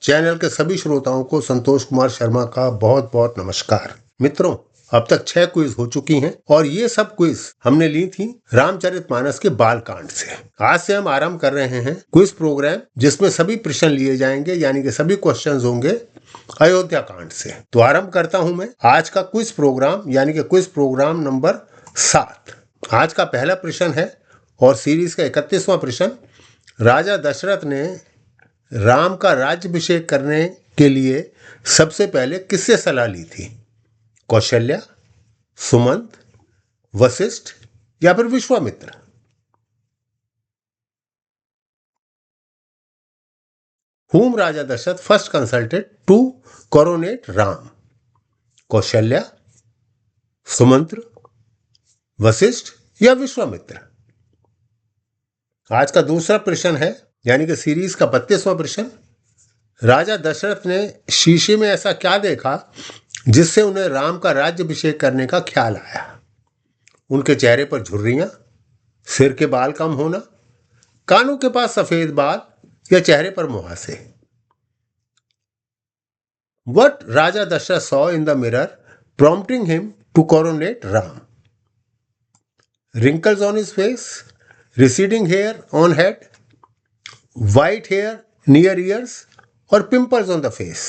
Channel के सभी श्रोताओं को संतोष कुमार शर्मा का बहुत बहुत नमस्कार। मित्रों, अब तक 6 क्विज हो चुकी हैं और ये सब क्विज हमने ली थी रामचरितमानस के बाल कांड से। आज से हम आरंभ कर रहे हैं क्विज प्रोग्राम जिसमें सभी प्रश्न लिए जाएंगे, यानी कि सभी क्वेश्चंस होंगे अयोध्या कांड से। तो आरंभ करता हूं मैं आज का क्विज प्रोग्राम, यानी कि क्विज प्रोग्राम नंबर 7। आज का पहला प्रश्न है और सीरीज का 31वां प्रश्न। राजा दशरथ ने राम का राज्याभिषेक करने के लिए सबसे पहले किससे सलाह ली थी? कौशल्या, सुमंत, वशिष्ठ या फिर Vishwamitra? Whom Raja Dasharatha first consulted to coronate Ram? Kaushalya, Sumantra, Vashishtha या विश्वामित्र? आज का दूसरा प्रश्न है, यानी कि सीरीज का 32वां प्रश्न। राजा दशरथ ने शीशे में ऐसा क्या देखा जिससे उन्हें राम का राज्याभिषेक करने का ख्याल आया? उनके चेहरे पर झुर्रियां, सिर के बाल कम होना, कानों के पास सफेद बाल या चेहरे पर मुहासे? What Raja Dasharatha saw in the mirror prompting him to coronate Ram? Wrinkles on his face, receding hair on head, white hair near ears और pimples on the face?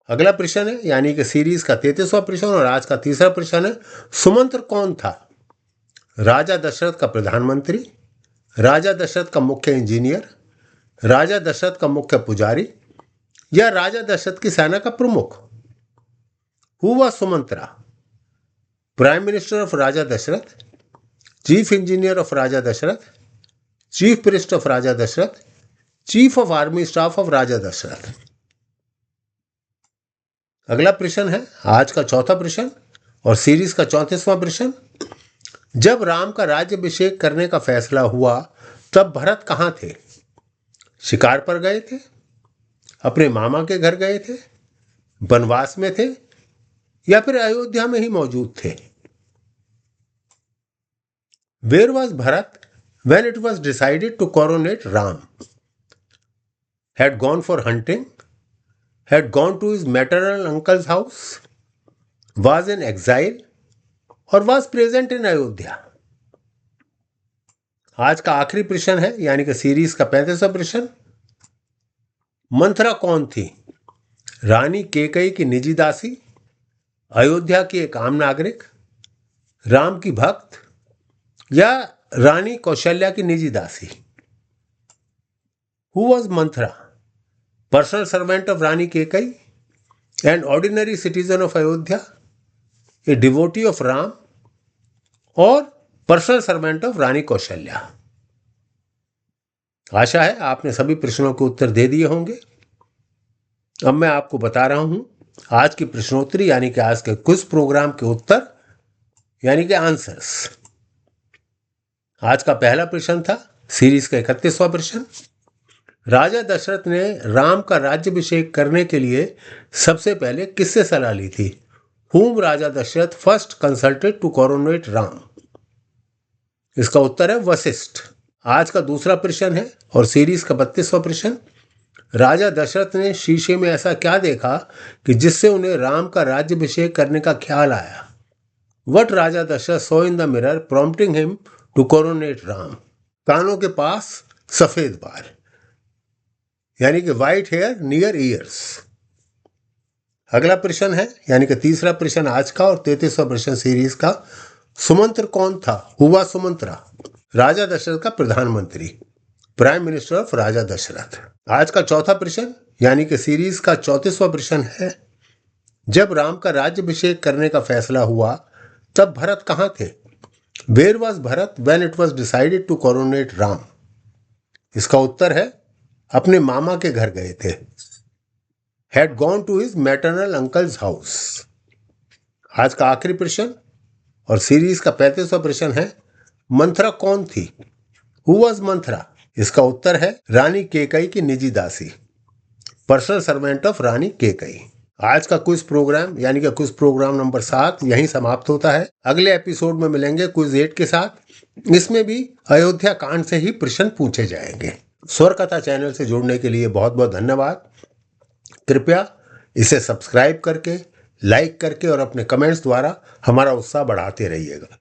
अगला प्रश्न है, यानी कि सीरीज का 33वां प्रश्न और आज का तीसरा प्रश्न है। सुमंत्र कौन था? राजा दशरथ का प्रधानमंत्री, राजा दशरथ का मुख्य इंजीनियर, राजा दशरथ का मुख्य पुजारी या राजा दशरथ की सेना का प्रमुख? Who was Sumantra? Prime minister of Raja Dasharath, chief engineer of Raja Dasharath, chief priest of Raja Dasharath, chief of army staff of Raja Dasharath? अगला प्रश्न है आज का चौथा प्रश्न और सीरीज का 34वां प्रश्न। जब राम का राज्याभिषेक करने का फैसला हुआ तब भरत कहां थे? शिकार पर गए थे, अपने मामा के घर गए थे, वनवास में थे या फिर अयोध्या में ही मौजूद थे? Where was Bharat when it was decided to coronate Ram? Had gone for hunting, had gone to his maternal uncle's house, was in exile or was present in Ayodhya? आज का आखिरी प्रश्न है, यानी कि सीरीज का 35वां प्रश्न। मंथरा कौन थी? रानी केकई की निजी दासी, अयोध्या की एक आम नागरिक, राम की भक्त या रानी कौशल्या की निजी दासी? Who was Manthra? Personal servant of Rani Kekai, an ordinary citizen of Ayodhya, a devotee of Ram और पर्सनल सर्वेंट ऑफ रानी कौशल्या? आशा है आपने सभी प्रश्नों के उत्तर दे दिए होंगे। अब मैं आपको बता रहा हूं आज की प्रश्नोत्तरी, यानी कि आज के क्विज प्रोग्राम के उत्तर, यानी कि आंसर्स। आज का पहला प्रश्न था सीरीज का 31वां प्रश्न। राजा दशरथ ने राम का राज्याभिषेक करने के लिए सबसे पहले किससे सलाह ली थी? Whom Raja Dasharatha first consulted to coronate Ram? इसका उत्तर है वशिष्ठ। आज का दूसरा प्रश्न है और सीरीज का 32वां प्रश्न। राजा दशरथ ने शीशे में ऐसा क्या देखा कि जिससे उन्हें राम का राज्याभिषेक करने का ख्याल आया? What Raja Dasharath saw in the mirror prompting him to coronate Ram? कानों के पास सफेद बाल, यानी कि व्हाइट हेयर नियर ईयर्स। अगला प्रश्न है, यानी कि तीसरा प्रश्न आज का और 33वां प्रश्न सीरीज का। सुमंत्र कौन था? हुआ सुमंत्रा राजा दशरथ का प्रधानमंत्री, prime minister of Raja Dasharath. आज का चौथा प्रश्न, यानी कि सीरीज का 34वां प्रश्न है। जब राम का राज्याभिषेक करने का फैसला हुआ तब भरत कहां थे? Where was Bharat when it was decided to coronate Ram? इसका उत्तर है अपने मामा के घर गए थे। Had gone to his maternal uncle's house. आज का आखिरी प्रश्न और सीरीज का 35वां प्रश्न है। मंथरा कौन थी? Who was Manthara? इसका उत्तर है रानी केकई की निजी दासी, पर्सनल सर्वेंट ऑफ रानी केकई। आज का क्विज प्रोग्राम, यानी कि क्विज प्रोग्राम नंबर 7 यहीं समाप्त होता है। अगले एपिसोड में मिलेंगे क्विज 8 के साथ। इसमें भी अयोध्या कांड से ही प्रश्न पूछे जाएंगे। स्वर कथा चैनल से जुड़ने के लिए बहुत बहुत धन्यवाद। कृपया इसे सब्सक्राइब करके, लाइक करके और अपने कमेंट्स द्वारा हमारा उत्साह बढ़ाते रहिएगा।